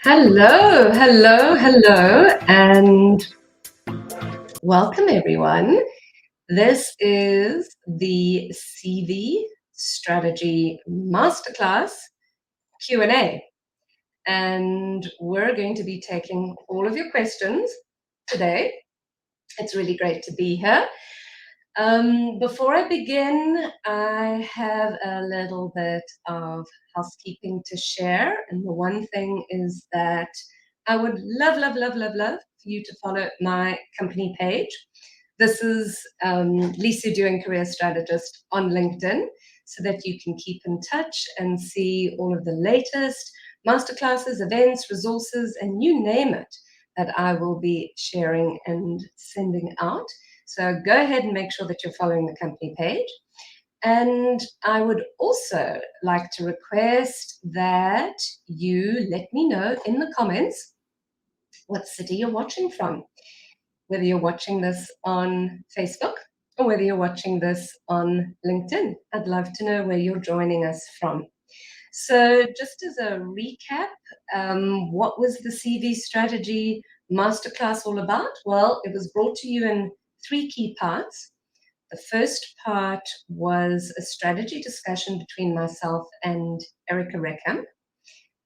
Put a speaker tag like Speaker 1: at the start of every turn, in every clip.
Speaker 1: Hello, hello, hello, and welcome everyone. This is the CV Strategy Masterclass Q&A, and we're going to be taking all of your questions today. It's really great to be here. Before I begin, I have a little bit of housekeeping to share. And the one thing is that I would love, love, love, love, love for you to follow my company page. This is Licia doing Career Strategist on LinkedIn so that you can keep in touch and see all of the latest masterclasses, events, resources, and you name it that I will be sharing and sending out. So go ahead and make sure that you're following the company page. And I would also like to request that you let me know in the comments what city you're watching from, whether you're watching this on Facebook or whether you're watching this on LinkedIn. I'd love to know where you're joining us from. So just as a recap, what was the CV Strategy Masterclass all about? Well, it was brought to you in three key parts. The first part was a strategy discussion between myself and Erica Reckamp,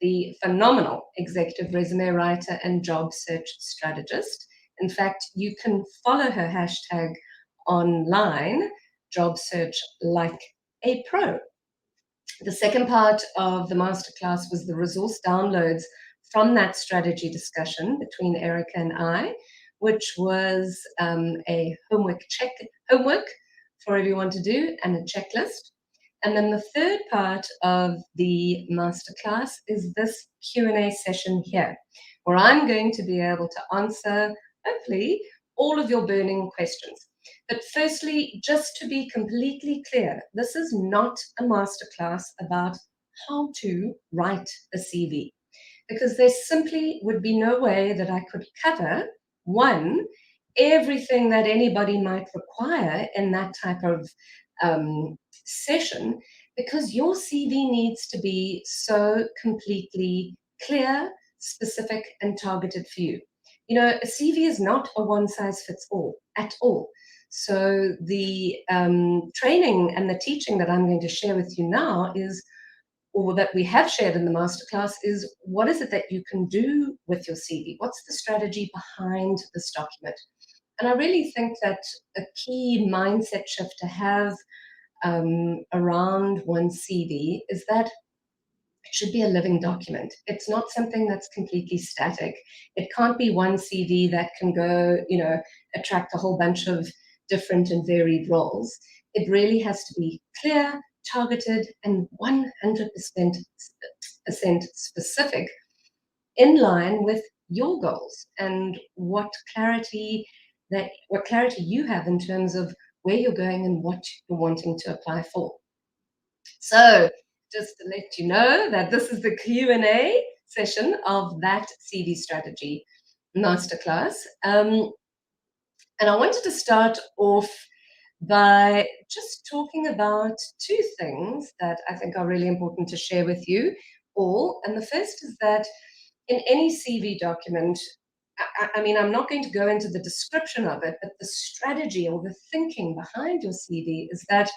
Speaker 1: the phenomenal executive resume writer and job search strategist. In fact, you can follow her hashtag online, job search like a pro. The second part of the masterclass was the resource downloads from that strategy discussion between Erica and I, which was a homework for everyone to do and a checklist. And then the third part of the masterclass is this Q&A session here, where I'm going to be able to answer, hopefully, all of your burning questions. But firstly, just to be completely clear, this is not a masterclass about how to write a CV, because there simply would be no way that I could cover, one, everything that anybody might require in that type of session, because your CV needs to be so completely clear, specific, and targeted for you. You know, a CV is not a one size fits all at all. So the training and the teaching that I'm going to share with you now is, or that we have shared in the masterclass, is what is it that you can do with your CV? What's the strategy behind this document? And I really think that a key mindset shift to have around one's CV is that it should be a living document. It's not something that's completely static. It can't be one CV that can go, attract a whole bunch of different and varied roles. It really has to be clear, targeted, and 100% specific, in line with your goals and what clarity you have in terms of where you're going and what you're wanting to apply for. So just to let you know that this is the Q&A session of that CV strategy masterclass. And I wanted to start off by just talking about two things that I think are really important to share with you all. And the first is that in any CV document, I mean, I'm not going to go into the description of it, but the strategy or the thinking behind your CV is that,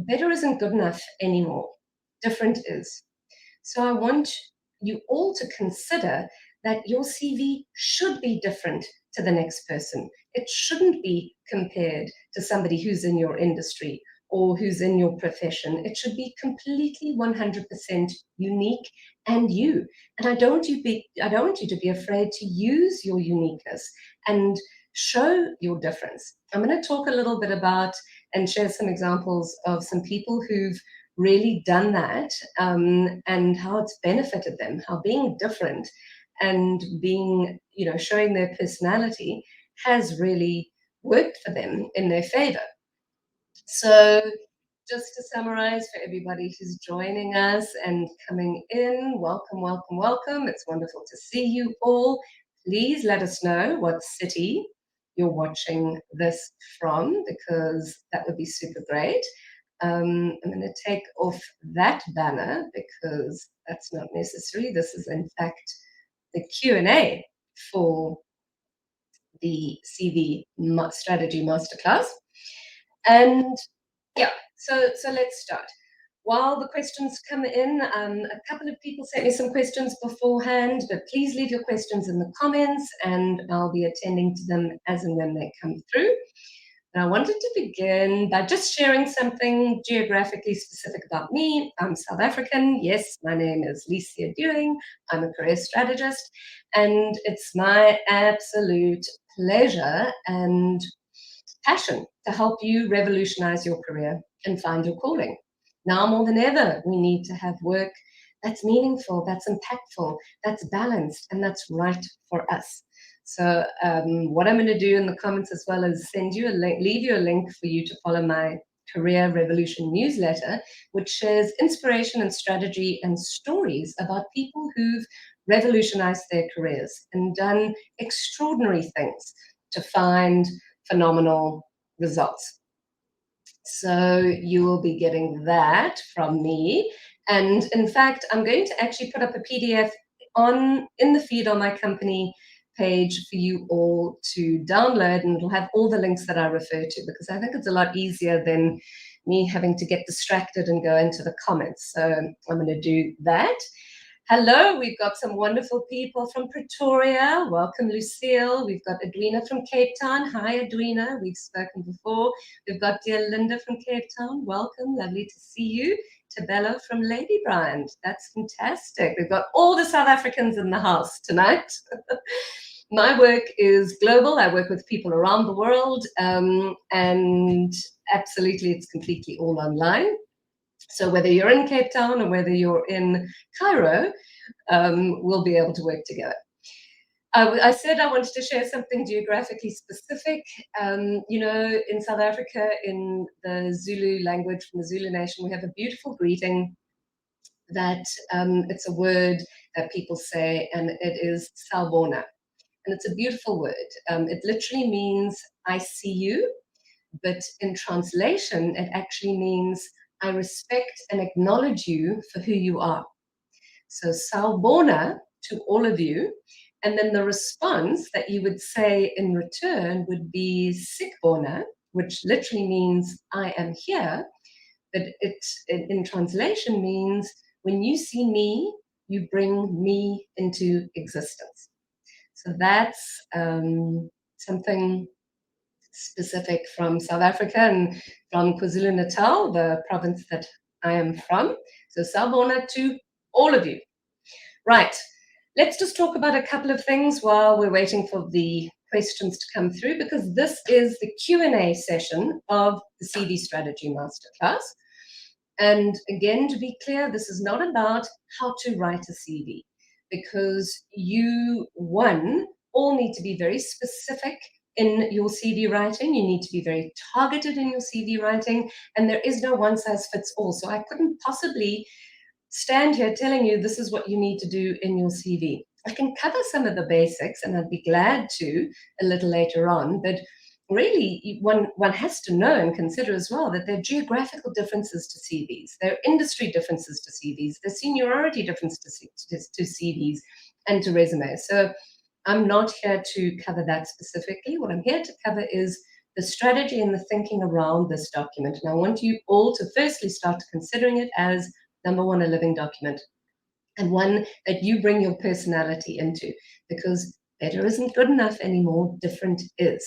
Speaker 1: better isn't good enough anymore. Different is. So I want you all to consider that your CV should be different to the next person. It shouldn't be compared to somebody who's in your industry or who's in your profession. It should be completely 100% unique and you. And I don't want you to be afraid to use your uniqueness and show your difference. I'm going to talk a little bit about and share some examples of some people who've really done that, and how it's benefited them, how being different and being, showing their personality has really worked for them in their favor. So just to summarize for everybody who's joining us and coming in, welcome, welcome, welcome. It's wonderful to see you all. Please let us know what city you're watching this from, because that would be super great. I'm going to take off that banner because that's not necessary. This is, in fact, the Q&A for the CV Strategy Masterclass. And yeah, so let's start. While the questions come in, a couple of people sent me some questions beforehand, but please leave your questions in the comments and I'll be attending to them as and when they come through. And I wanted to begin by just sharing something geographically specific about me. I'm South African. Yes, my name is Licia. I'm a career strategist, and it's my absolute pleasure and passion to help you revolutionize your career and find your calling. Now more than ever, we need to have work that's meaningful, that's impactful, that's balanced, and that's right for us. So what I'm going to do in the comments as well is send you a link, leave you a link for you to follow my Career Revolution newsletter, which shares inspiration and strategy and stories about people who've revolutionized their careers and done extraordinary things to find phenomenal results. So you will be getting that from me. And in fact, I'm going to actually put up a PDF in the feed on my company page for you all to download, and it'll have all the links that I refer to, because I think it's a lot easier than me having to get distracted and go into the comments. So I'm going to do that. Hello, we've got some wonderful people from Pretoria. Welcome, Lucille. We've got Edwina from Cape Town. Hi, Edwina. We've spoken before. We've got dear Linda from Cape Town. Welcome. Lovely to see you. Tabella from Lady Bryant. That's fantastic. We've got all the South Africans in the house tonight. My work is global. I work with people around the world, and absolutely, it's completely all online. So whether you're in Cape Town or whether you're in Cairo, we'll be able to work together. I said I wanted to share something geographically specific. In South Africa, in the Zulu language, from the Zulu nation, we have a beautiful greeting that it's a word that people say, and it is sawubona. And it's a beautiful word. It literally means I see you, but in translation, it actually means I respect and acknowledge you for who you are. So sawubona to all of you. And then the response that you would say in return would be sikbona, which literally means I am here. But it in translation means when you see me, you bring me into existence. So that's something specific from South Africa and from KwaZulu-Natal, the province that I am from. So sawubona to all of you. Right, let's just talk about a couple of things while we're waiting for the questions to come through, because this is the Q&A session of the CV Strategy Masterclass. And again, to be clear, this is not about how to write a CV, because you, one, all need to be very specific in your CV writing. You need to be very targeted in your CV writing, and there is no one size fits all. So I couldn't possibly stand here telling you this is what you need to do in your CV. I can cover some of the basics, and I'd be glad to a little later on, but really one has to know and consider as well that there are geographical differences to CVs, there are industry differences to CVs, there are seniority differences to CVs and to resumes. So I'm not here to cover that specifically. What I'm here to cover is the strategy and the thinking around this document. And I want you all to firstly start considering it as, number one, a living document, and one that you bring your personality into, because better isn't good enough anymore, different is.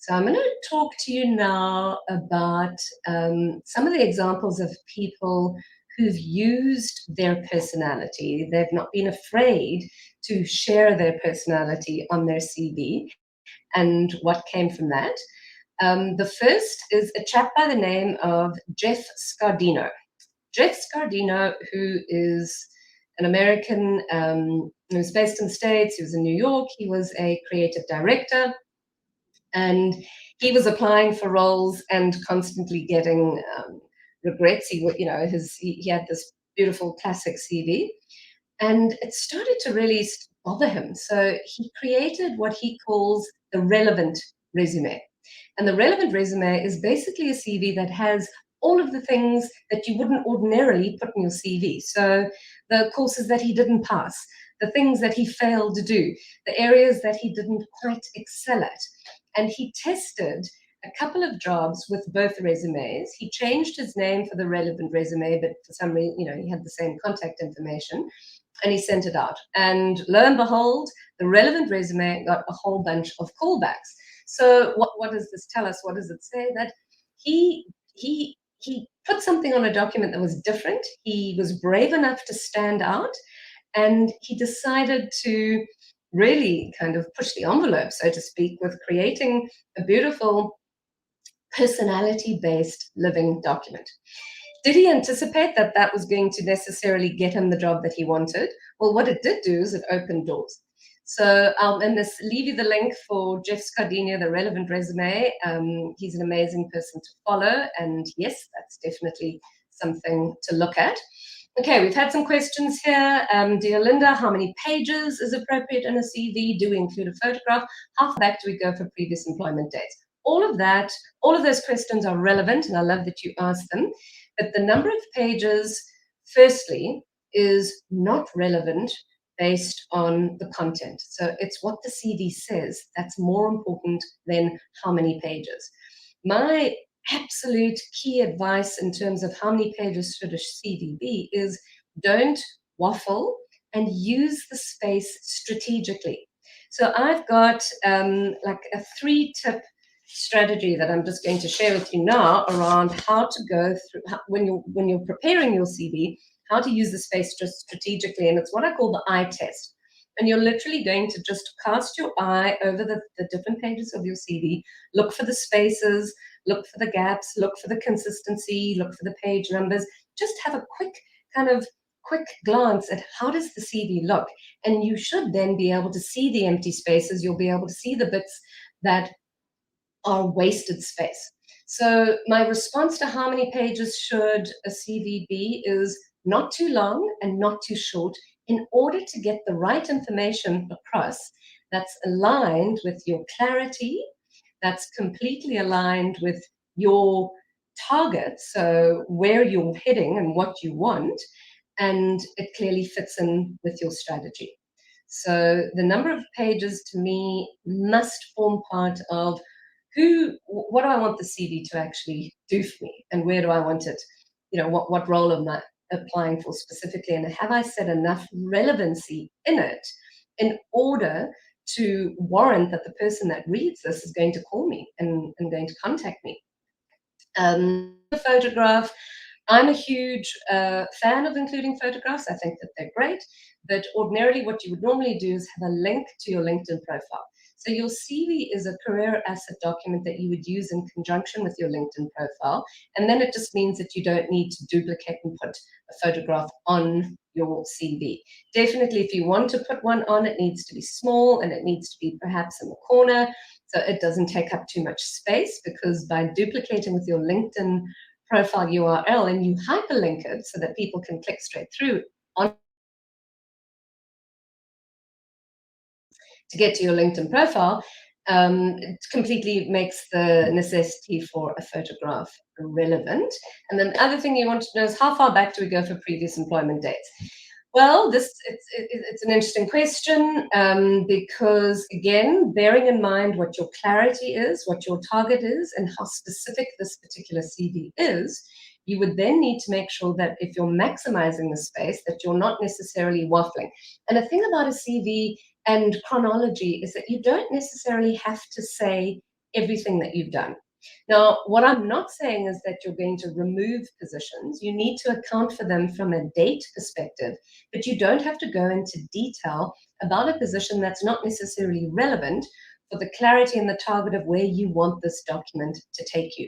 Speaker 1: So I'm going to talk to you now about some of the examples of people who've used their personality. They've not been afraid to share their personality on their CV and what came from that. The first is a chap by the name of Jeff Scardino. Jeff Scardino, who is an American who was based in the States. He was in New York. He was a creative director, and he was applying for roles and constantly getting regrets. He had this beautiful classic CV, and it started to really bother him. So he created what he calls the relevant resume. And the relevant resume is basically a CV that has all of the things that you wouldn't ordinarily put in your CV. So the courses that he didn't pass, the things that he failed to do, the areas that he didn't quite excel at. And he tested a couple of jobs with both resumes. He changed his name for the relevant resume, but for some reason, he had the same contact information, and he sent it out. And lo and behold, the relevant resume got a whole bunch of callbacks. So what does this tell us? What does it say? That he put something on a document that was different. He was brave enough to stand out, and he decided to really kind of push the envelope, so to speak, with creating a beautiful personality-based living document. Did he anticipate that that was going to necessarily get him the job that he wanted? Well, what it did do is it opened doors. So I'll leave you the link for Jeff Scardino, the relevant resume. He's an amazing person to follow. And yes, that's definitely something to look at. Okay, we've had some questions here. Dear Linda, how many pages is appropriate in a CV? Do we include a photograph? How far back do we go for previous employment dates? All of that, all of those questions are relevant, and I love that you asked them. But the number of pages, firstly, is not relevant based on the content. So it's what the CV says that's more important than how many pages. My absolute key advice in terms of how many pages should a CV be is don't waffle and use the space strategically. So I've got like a 3-tip strategy that I'm just going to share with you now around how to go through when you're preparing your CV, how to use the space just strategically, and it's what I call the eye test. And you're literally going to just cast your eye over the different pages of your CV, look for the spaces, look for the gaps, look for the consistency, look for the page numbers. Just have a quick glance at how does the CV look, and you should then be able to see the empty spaces. You'll be able to see the bits that are wasted space. So my response to how many pages should a CV be is not too long and not too short, in order to get the right information across that's aligned with your clarity, that's completely aligned with your target, so where you're heading and what you want, and it clearly fits in with your strategy. So the number of pages to me must form part of what do I want the CV to actually do for me, and where do I want it? What role am I applying for specifically, and have I set enough relevancy in it in order to warrant that the person that reads this is going to call me and going to contact me. The photograph, I'm a huge fan of including photographs. I think that they're great, but ordinarily what you would normally do is have a link to your LinkedIn profile. So your CV is a career asset document that you would use in conjunction with your LinkedIn profile. And then it just means that you don't need to duplicate and put a photograph on your CV. Definitely, if you want to put one on, it needs to be small and it needs to be perhaps in the corner, so it doesn't take up too much space, because by duplicating with your LinkedIn profile URL and you hyperlink it so that people can click straight through on to get to your LinkedIn profile, it completely makes the necessity for a photograph irrelevant. And then the other thing you want to know is, how far back do we go for previous employment dates? Well, it's an interesting question, because, again, bearing in mind what your clarity is, what your target is, and how specific this particular CV is, you would then need to make sure that if you're maximizing the space, that you're not necessarily waffling. And the thing about a CV and chronology is that you don't necessarily have to say everything that you've done. Now, what I'm not saying is that you're going to remove positions. You need to account for them from a date perspective, but you don't have to go into detail about a position that's not necessarily relevant for the clarity and the target of where you want this document to take you.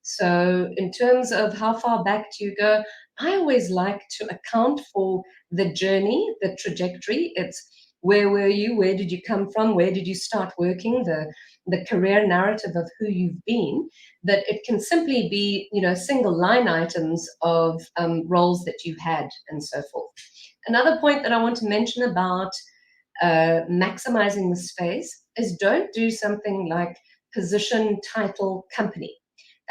Speaker 1: So in terms of how far back do you go, I always like to account for the journey, the trajectory. It's where were you? Where did you come from? Where did you start working? The career narrative of who you've been. That it can simply be, single line items of roles that you've had and so forth. Another point that I want to mention about maximizing the space is, don't do something like position, title, company.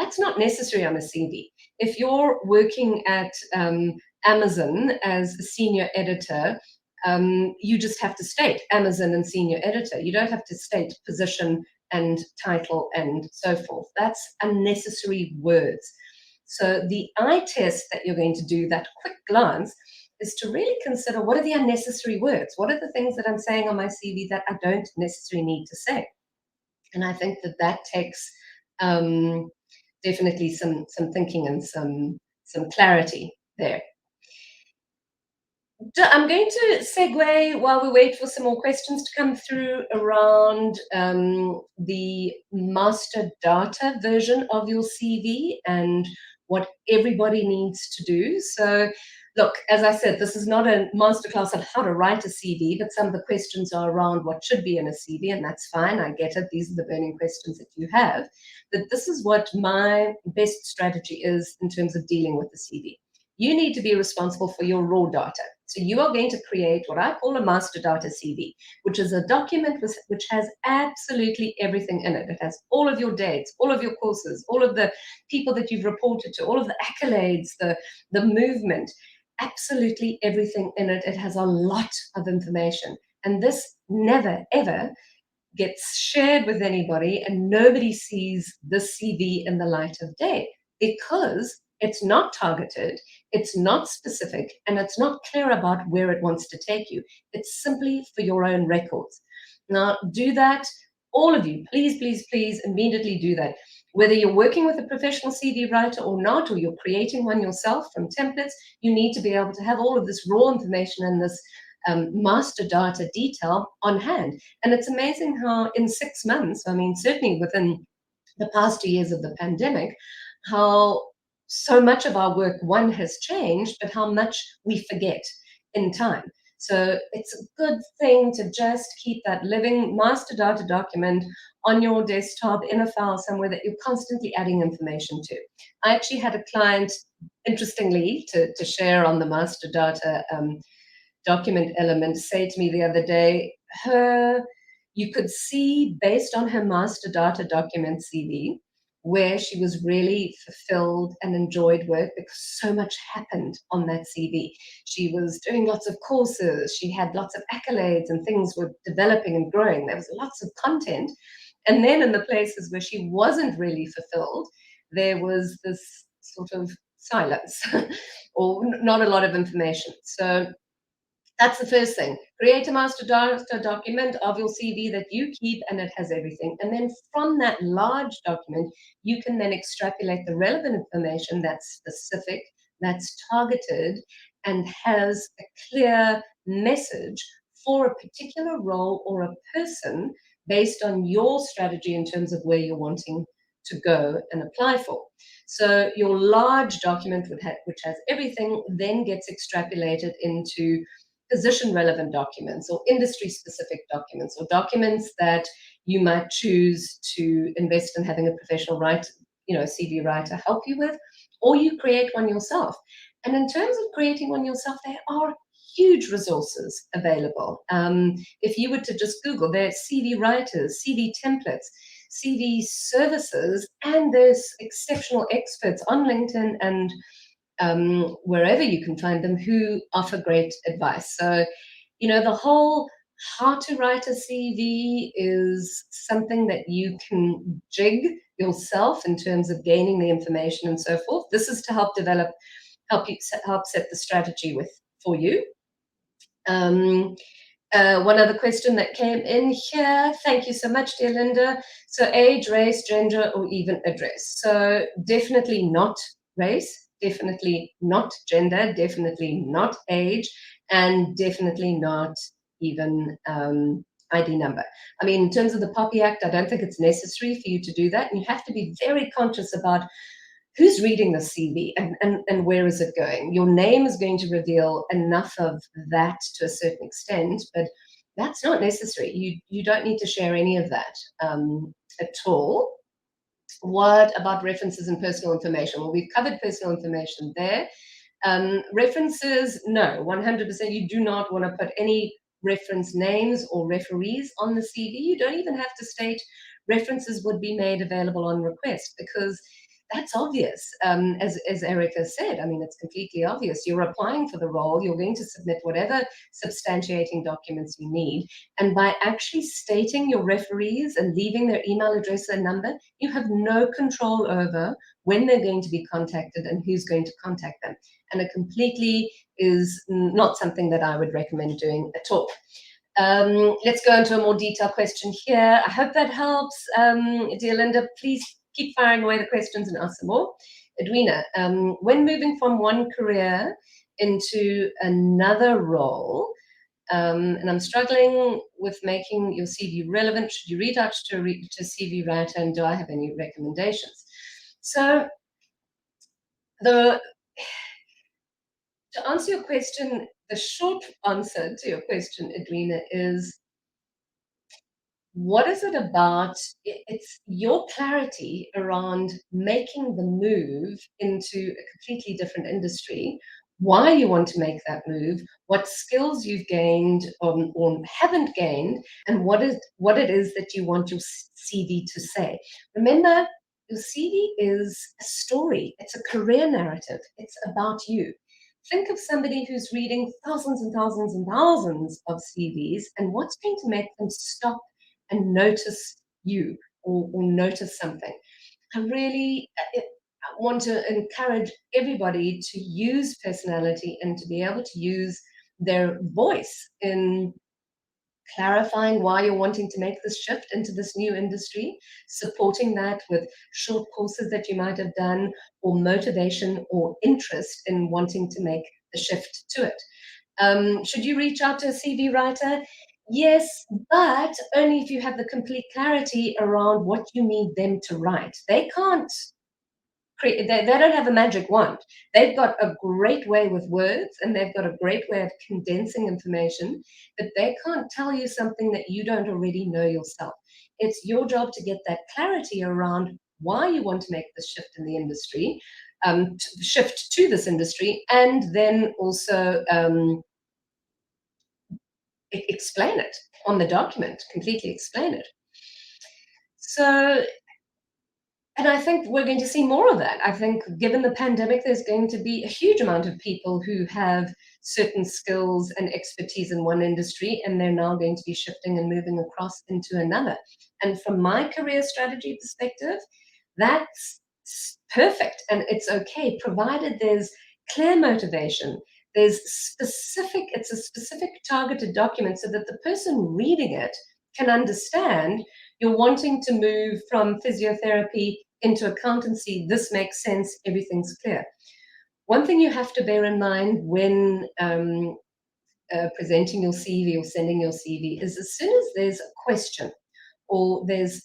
Speaker 1: That's not necessary on a CV. If you're working at Amazon as a senior editor, you just have to state Amazon and senior editor. You don't have to state position and title and so forth. That's unnecessary words. So the eye test that you're going to do, that quick glance, is to really consider, what are the unnecessary words? What are the things that I'm saying on my CV that I don't necessarily need to say? And I think that that takes um, definitely some thinking and some clarity there. I'm going to segue while we wait for some more questions to come through around the master data version of your CV and what everybody needs to do. So, look, as I said, this is not a masterclass on how to write a CV, but some of the questions are around what should be in a CV, and that's fine. I get it. These are the burning questions that you have. But this is what my best strategy is in terms of dealing with the CV. You need to be responsible for your raw data. So you are going to create what I call a master data CV, which is a document which has absolutely everything in it. It has all of your dates, all of your courses, all of the people that you've reported to, all of the accolades, the movement, absolutely everything in it. It has a lot of information. And this never, ever gets shared with anybody, and nobody sees the CV in the light of day because it's not targeted, it's not specific, and it's not clear about where it wants to take you. It's simply for your own records. Now, do that, all of you, please, please, please immediately do that. Whether you're working with a professional CV writer or not, or you're creating one yourself from templates, you need to be able to have all of this raw information and this master data detail on hand. And it's amazing how in 6 months, I mean, certainly within the past 2 years of the pandemic, how so much of our work, one, has changed, but how much we forget in time. So it's a good thing to just keep that living master data document on your desktop in a file somewhere that you're constantly adding information to. I actually had a client, interestingly, to share on the master data document element, say to me the other day, you could see based on her master data document CV where she was really fulfilled and enjoyed work because so much happened on that CV. She was doing lots of courses, she had lots of accolades, and things were developing and growing. There was lots of content. And then in the places where she wasn't really fulfilled, there was this sort of silence or not a lot of information. So that's the first thing. Create a master data document of your CV that you keep, and it has everything. And then from that large document, you can then extrapolate the relevant information that's specific, that's targeted, and has a clear message for a particular role or a person based on your strategy in terms of where you're wanting to go and apply for. So your large document, which has everything, then gets extrapolated into position relevant documents or industry specific documents or documents that you might choose to invest in having a professional CV writer help you with, or you create one yourself. And in terms of creating one yourself, there are huge resources available. If you were to just Google, there are CV writers, CV templates, CV services, and there's exceptional experts on LinkedIn and wherever you can find them, who offer great advice. So, the whole how to write a CV is something that you can jig yourself in terms of gaining the information and so forth. This is to help set the strategy for you. One other question that came in here. Thank you so much, dear Linda. So age, race, gender, or even address. So definitely not race, definitely not gender, definitely not age, and definitely not even ID number. I mean, in terms of the POPI Act, I don't think it's necessary for you to do that. And you have to be very conscious about who's reading the CV and where is it going. Your name is going to reveal enough of that to a certain extent, but that's not necessary. You don't need to share any of that at all. What about references and personal information? Well, we've covered personal information there. References, no, 100%. You do not want to put any reference names or referees on the CV. You don't even have to state references would be made available on request, because that's obvious. As Erica said, I mean, it's completely obvious. You're applying for the role, you're going to submit whatever substantiating documents you need. And by actually stating your referees and leaving their email address and number, you have no control over when they're going to be contacted and who's going to contact them. And it completely is not something that I would recommend doing at all. Let's go into a more detailed question here. I hope that helps. Dear Linda, please keep firing away the questions and ask some more. Edwina, when moving from one career into another role, and I'm struggling with making your CV relevant, should you reach out to a CV writer, and do I have any recommendations? So the to answer your question, the short answer to your question, Edwina, is what is it about? It's your clarity around making the move into a completely different industry, why you want to make that move, what skills you've gained or haven't gained, and what it is that you want your CV to say. Remember, your CV is a story. It's a career narrative. It's about you. Think of somebody who's reading thousands and thousands and thousands of CVs, and what's going to make them stop and notice you, or notice something. I really want to encourage everybody to use personality and to be able to use their voice in clarifying why you're wanting to make this shift into this new industry, supporting that with short courses that you might have done, or motivation or interest in wanting to make the shift to it. Should you reach out to a CV writer? Yes, but only if you have the complete clarity around what you need them to write. They can't they don't have a magic wand. They've got a great way with words, and they've got a great way of condensing information, but they can't tell you something that you don't already know yourself. It's your job to get that clarity around why you want to make the shift in the industry, shift to this industry, and then also explain it on the document, completely explain it. So, and I think we're going to see more of that. I think given the pandemic, there's going to be a huge amount of people who have certain skills and expertise in one industry, and they're now going to be shifting and moving across into another. And from my career strategy perspective, that's perfect and it's okay, provided there's clear motivation. It's a specific targeted document so that the person reading it can understand you're wanting to move from physiotherapy into accountancy. This makes sense. Everything's clear. One thing you have to bear in mind when presenting your CV or sending your CV is as soon as there's a question or there's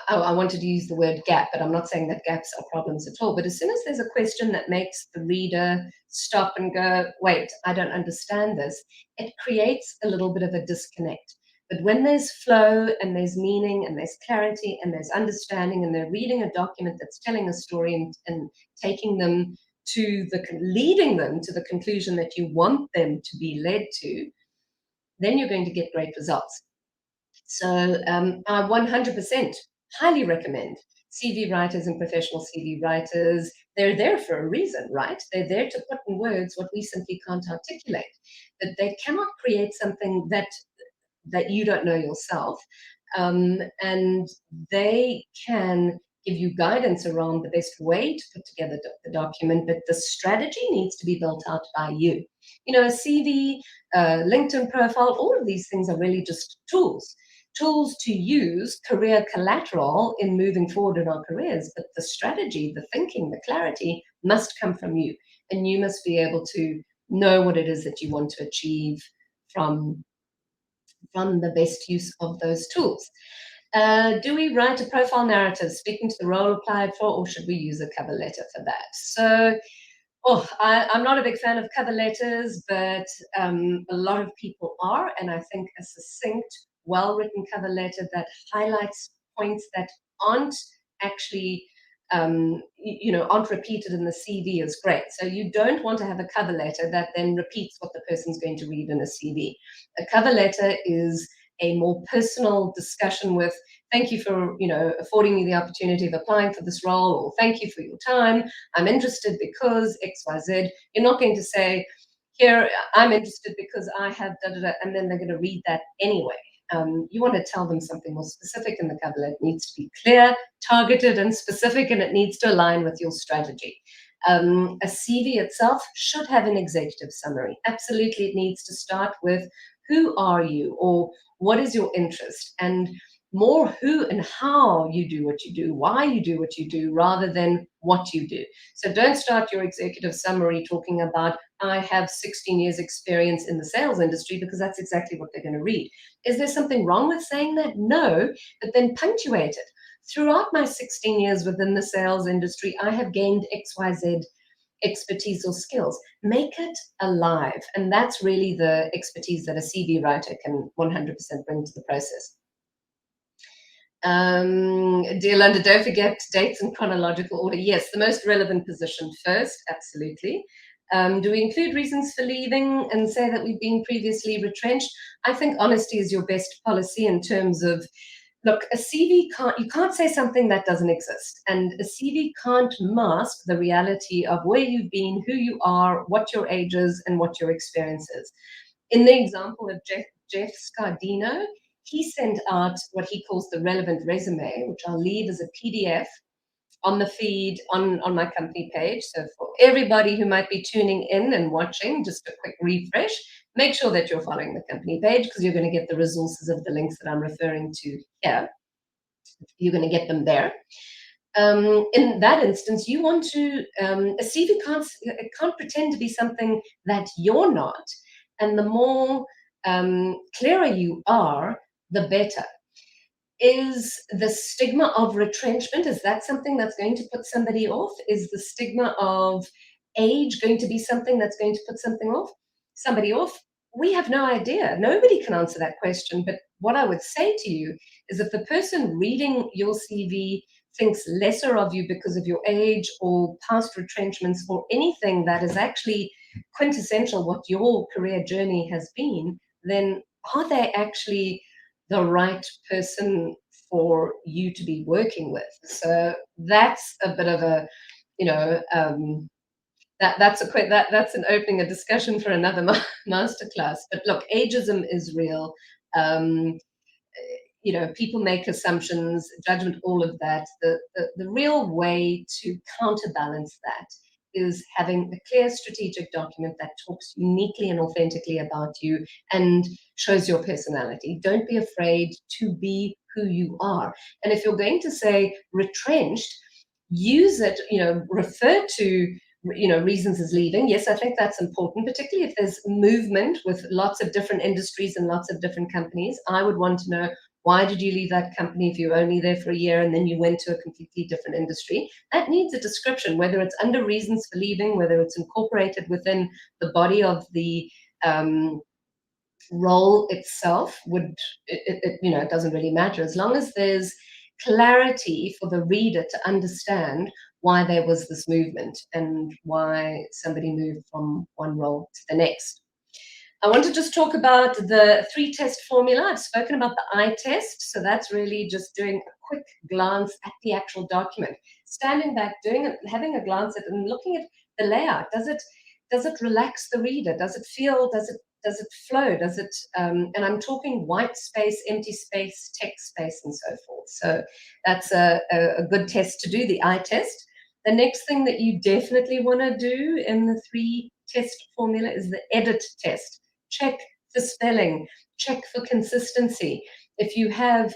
Speaker 1: I wanted to use the word gap, but I'm not saying that gaps are problems at all. But as soon as there's a question that makes the reader stop and go, wait, I don't understand this, it creates a little bit of a disconnect. But when there's flow and there's meaning and there's clarity and there's understanding and they're reading a document that's telling a story and taking them leading them to the conclusion that you want them to be led to, then you're going to get great results. So I 100% highly recommend CV writers and professional CV writers. They're there for a reason, right? They're there to put in words what we simply can't articulate. But they cannot create something that you don't know yourself. And they can give you guidance around the best way to put together the document, but the strategy needs to be built out by you. You know, a CV, LinkedIn profile, all of these things are really just tools to use, career collateral in moving forward in our careers. But the strategy, the thinking, the clarity must come from you. And you must be able to know what it is that you want to achieve from the best use of those tools. Do we write a profile narrative speaking to the role applied for, or should we use a cover letter for that? So, I'm not a big fan of cover letters, but a lot of people are, and I think a succinct, well-written cover letter that highlights points that aren't actually aren't repeated in the CV is great. So you don't want to have a cover letter that then repeats what the person's going to read in a CV. A cover letter is a more personal discussion with, thank you for, affording me the opportunity of applying for this role, or thank you for your time. I'm interested because XYZ. You're not going to say, here, I'm interested because I have da da da, and then they're going to read that anyway. You want to tell them something more specific in the cover letter. It needs to be clear, targeted, and specific, and it needs to align with your strategy. A CV itself should have an executive summary. Absolutely, it needs to start with who are you, or what is your interest, and more who and how you do what you do, why you do what you do, rather than what you do. So don't start your executive summary talking about, I have 16 years experience in the sales industry, because that's exactly what they're going to read. Is there something wrong with saying that? No, but then punctuate it. Throughout my 16 years within the sales industry, I have gained XYZ expertise or skills. Make it alive. And that's really the expertise that a CV writer can 100% bring to the process. Dear Linda, don't forget dates in chronological order. Yes, the most relevant position first, absolutely. Do we include reasons for leaving and say that we've been previously retrenched? I think honesty is your best policy in terms of, look, a CV you can't say something that doesn't exist. And a CV can't mask the reality of where you've been, who you are, what your age is, and what your experience is. In the example of Jeff Scardino, he sent out what he calls the relevant resume, which I'll leave as a PDF on the feed on my company page. So for everybody who might be tuning in and watching, just a quick refresh, make sure that you're following the company page, because you're going to get the resources of the links that I'm referring to here. You're going to get them there. In that instance, you want to, a CV can't pretend to be something that you're not. And the more clearer you are, the better. Is the stigma of retrenchment, is that something that's going to put somebody off? Is the stigma of age going to be something that's going to put somebody off? We have no idea. Nobody can answer that question. But what I would say to you is, if the person reading your CV thinks lesser of you because of your age or past retrenchments or anything that is actually quintessential what your career journey has been, then are they actually the right person for you to be working with? So that's a bit of a, you know, that's an opening a discussion for another masterclass. But look, ageism is real. Um, People make assumptions, judgment, all of that. The real way to counterbalance that is having a clear strategic document that talks uniquely and authentically about you and shows your personality. Don't be afraid to be who you are. And if you're going to say retrenched, use it, refer to reasons as leaving. Yes, I think that's important, particularly if there's movement with lots of different industries and lots of different companies. I would want to know, why did you leave that company if you were only there for a year and then you went to a completely different industry? That needs a description, whether it's under reasons for leaving, whether it's incorporated within the body of the role itself. It doesn't really matter, as long as there's clarity for the reader to understand why there was this movement and why somebody moved from one role to the next. I want to just talk about the 3-test formula. I've spoken about the eye test. So that's really just doing a quick glance at the actual document, standing back, having a glance at it and looking at the layout. Does it relax the reader? Does it feel, does it flow? And I'm talking white space, empty space, text space, and so forth. So that's a good test to do, the eye test. The next thing that you definitely want to do in the 3-test formula is the edit test. Check for spelling, check for consistency. If you have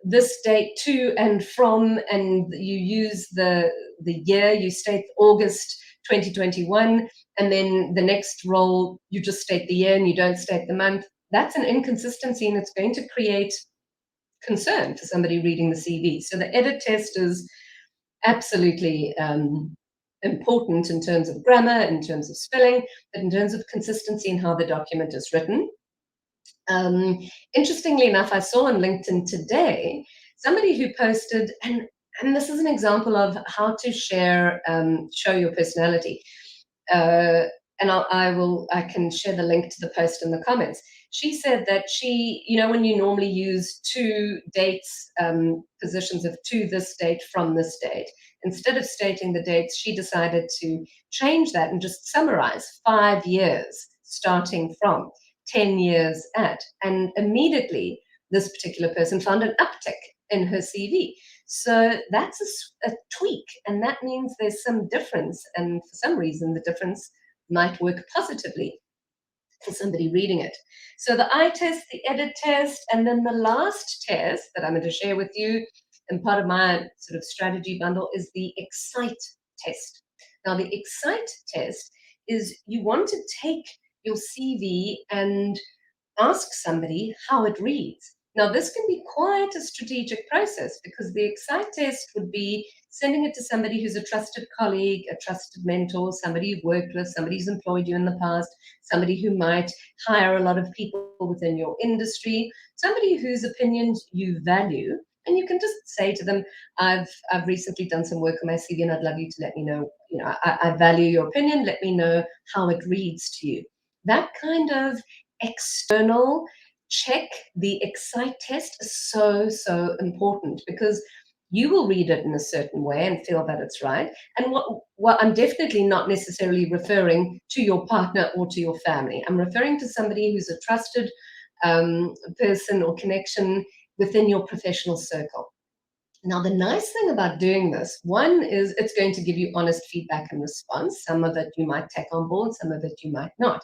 Speaker 1: this date, to and from, and you use the year, you state August 2021, and then the next role, you just state the year and you don't state the month, that's an inconsistency, and it's going to create concern for somebody reading the CV. So the edit test is absolutely important in terms of grammar, in terms of spelling, but in terms of consistency in how the document is written. Interestingly enough, I saw on LinkedIn today somebody who posted, and this is an example of how to show your personality. And I can share the link to the post in the comments. She said that when you normally use two dates, positions of to this date from this date, instead of stating the dates, she decided to change that and just summarize 5 years starting from 10 years at. And immediately, this particular person found an uptick in her CV. So that's a tweak, and that means there's some difference. And for some reason, the difference might work positively for somebody reading it. So the eye test, the edit test, and then the last test that I'm going to share with you and part of my sort of strategy bundle is the excite test. Now, the excite test is you want to take your CV and ask somebody how it reads. Now, this can be quite a strategic process because the excite test would be sending it to somebody who's a trusted colleague, a trusted mentor, somebody you've worked with, somebody who's employed you in the past, somebody who might hire a lot of people within your industry, somebody whose opinions you value. And you can just say to them, I've recently done some work on my CV and I'd love you to let me know, I value your opinion. Let me know how it reads to you. That kind of external check, the excite test is so, so important because you will read it in a certain way and feel that it's right. And what I'm definitely not necessarily referring to your partner or to your family. I'm referring to somebody who's a trusted person or connection within your professional circle. Now, the nice thing about doing this, one is it's going to give you honest feedback and response. Some of it you might take on board, some of it you might not.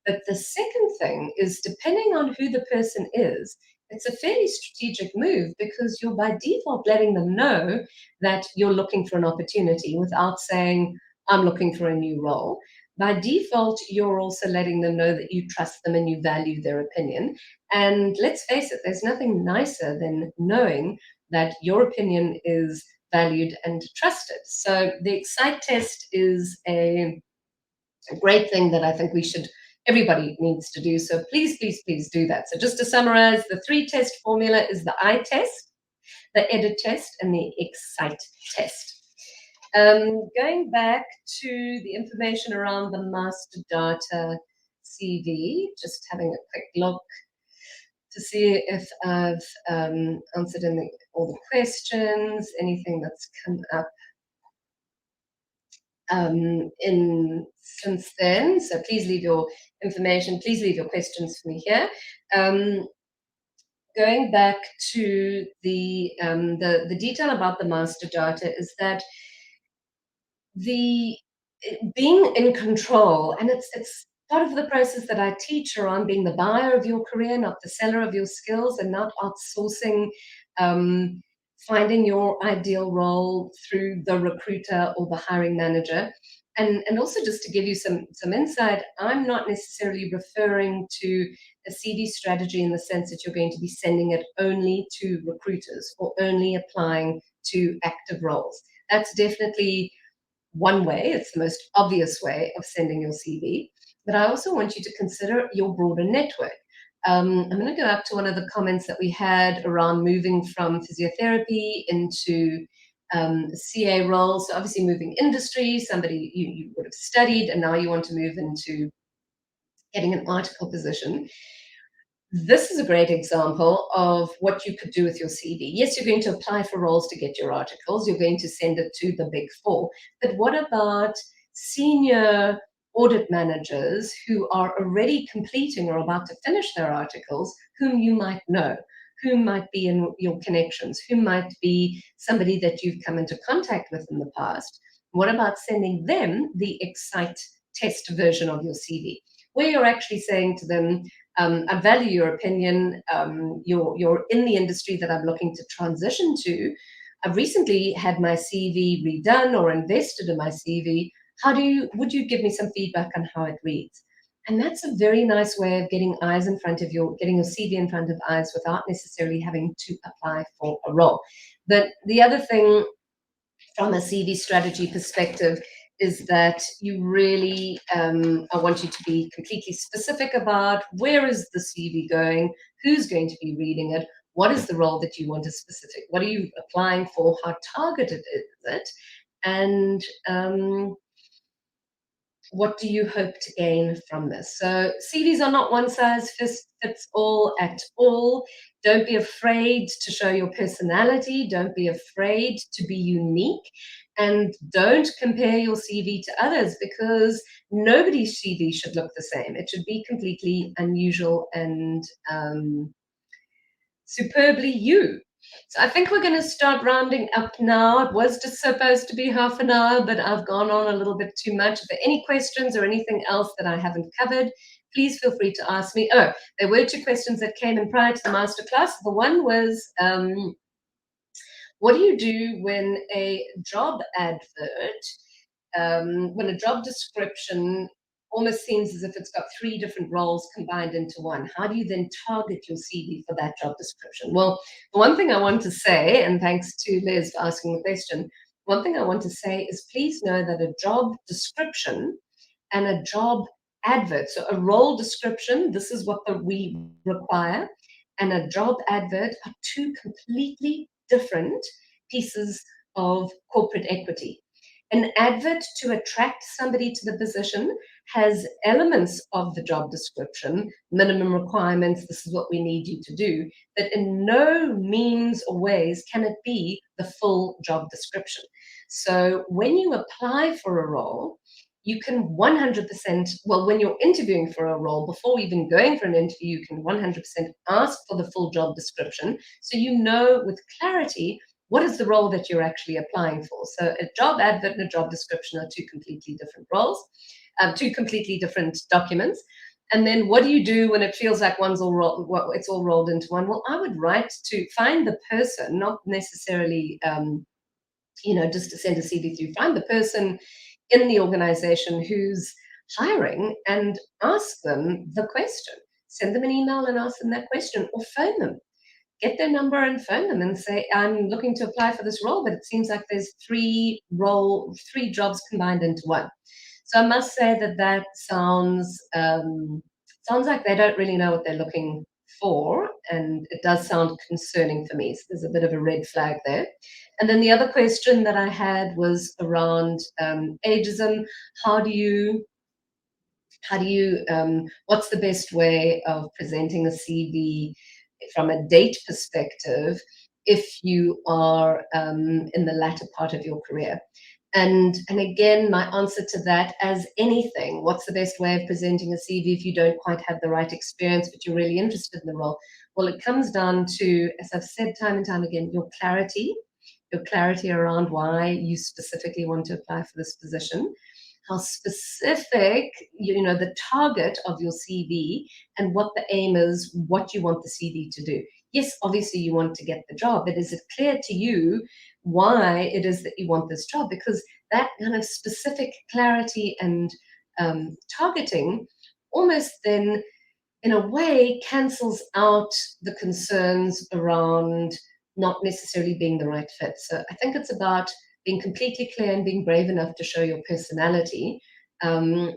Speaker 1: But the second thing is, depending on who the person is, it's a fairly strategic move because you're by default letting them know that you're looking for an opportunity without saying, I'm looking for a new role. By default, you're also letting them know that you trust them and you value their opinion. And let's face it, there's nothing nicer than knowing that your opinion is valued and trusted. So the Excite test is a great thing that I think everybody needs to do. So please, please, please do that. So just to summarize, the three test formula is the eye test, the edit test, and the excite test. Going back to the information around the master data CV, just having a quick look to see if I've answered all the questions, anything that's come up in since then. So please leave your information, please leave your questions for me here. Going back to the detail about the master data is that the being in control, and it's part of the process that I teach around being the buyer of your career, not the seller of your skills, and not outsourcing, finding your ideal role through the recruiter or the hiring manager. And also just to give you some insight, I'm not necessarily referring to a CV strategy in the sense that you're going to be sending it only to recruiters or only applying to active roles. That's definitely one way, it's the most obvious way of sending your CV. But I also want you to consider your broader network. I'm going to go up to one of the comments that we had around moving from physiotherapy into CA roles. So obviously moving industry, somebody you would have studied, and now you want to move into getting an article position. This is a great example of what you could do with your CV. Yes, you're going to apply for roles to get your articles. You're going to send it to the Big Four. But what about senior audit managers who are already completing or about to finish their articles, whom you might know, who might be in your connections, who might be somebody that you've come into contact with in the past? What about sending them the Excite test version of your CV, where you're actually saying to them, I value your opinion. You're in the industry that I'm looking to transition to. I've recently had my CV redone or invested in my CV. Would you give me some feedback on how it reads? And that's a very nice way of getting getting your CV in front of eyes without necessarily having to apply for a role. But the other thing from a CV strategy perspective is that you really, I want you to be completely specific about where is the CV going, who's going to be reading it, what is the role that you want to specific, what are you applying for, how targeted is it, and What do you hope to gain from this? So CVs are not one size fits all at all. Don't be afraid to show your personality. Don't be afraid to be unique. And don't compare your CV to others, because nobody's CV should look the same. It should be completely unusual and superbly you. So I think we're going to start rounding up now. It was just supposed to be half an hour, but I've gone on a little bit too much. If there are any questions or anything else that I haven't covered, please feel free to ask me. Oh, there were two questions that came in prior to the masterclass. The one was, what do you do when a job description almost seems as if it's got three different roles combined into one? How do you then target your CV for that job description? Well, the one thing I want to say, and thanks to Liz for asking the question, one thing I want to say is please know that a job description and a job advert, so a role description, this is what we require, and a job advert are two completely different pieces of corporate equity. An advert to attract somebody to the position has elements of the job description, minimum requirements, this is what we need you to do, but in no means or ways can it be the full job description. So when you apply for a role, you can 100%, well, when you're interviewing for a role, before even going for an interview, you can 100% ask for the full job description so you know with clarity what is the role that you're actually applying for. So a job advert and a job description are two completely different roles, two completely different documents. And then what do you do when it feels like it's all rolled into one? Well, I would write to find the person, not necessarily just to send a CV through, find the person in the organization who's hiring and ask them the question. Send them an email and ask them that question, or phone them. Get their number and phone them and say, I'm looking to apply for this role, but it seems like there's three jobs combined into one. So I must say that sounds like they don't really know what they're looking for, and it does sound concerning for me. So there's a bit of a red flag there. And then the other question that I had was around ageism. How do you what's the best way of presenting a CV from a date perspective if you are in the latter part of your career? And again, my answer to that, as anything, what's the best way of presenting a CV if you don't quite have the right experience, but you're really interested in the role? Well, it comes down to, as I've said time and time again, your clarity around why you specifically want to apply for this position, how specific, the target of your CV, and what the aim is, what you want the CV to do. Yes, obviously you want to get the job, but is it clear to you why it is that you want this job? Because that kind of specific clarity and targeting almost then, in a way, cancels out the concerns around not necessarily being the right fit. So I think it's about being completely clear and being brave enough to show your personality. And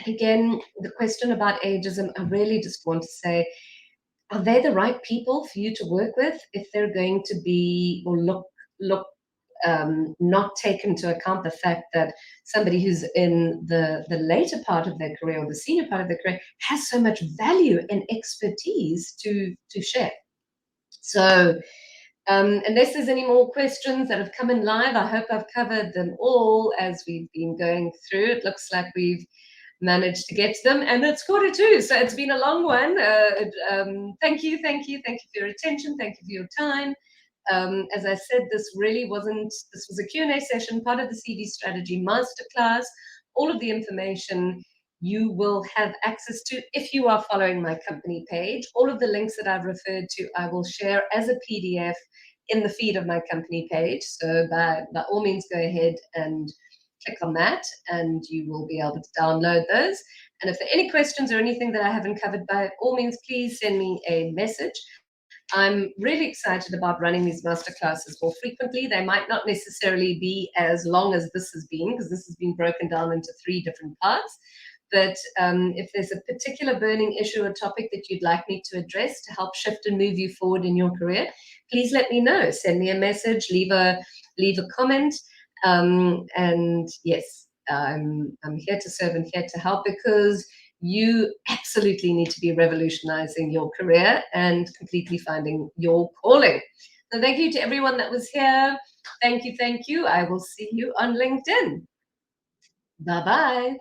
Speaker 1: again, the question about ageism, I really just want to say, are they the right people for you to work with if they're going to be or look not take into account the fact that somebody who's in the later part of their career or the senior part of their career has so much value and expertise to share. So unless there's any more questions that have come in live, I hope I've covered them all as we've been going through. It looks like we've managed to get to them, and it's 2:45, so it's been a long one. Thank you for your attention. Thank you for your time. As I said, this was a Q&A session, part of the CV Strategy Masterclass. All of the information you will have access to if you are following my company page. All of the links that I've referred to, I will share as a PDF in the feed of my company page. So by all means, go ahead and click on that and you will be able to download those. And if there are any questions or anything that I haven't covered, by all means, please send me a message. I'm really excited about running these masterclasses more frequently. They might not necessarily be as long as this has been, because this has been broken down into 3 different parts. But if there's a particular burning issue or topic that you'd like me to address to help shift and move you forward in your career, please let me know. Send me a message, leave a comment. And yes, I'm here to serve and here to help because you absolutely need to be revolutionizing your career and completely finding your calling. So thank you to everyone that was here. Thank you. Thank you. I will see you on LinkedIn. Bye bye.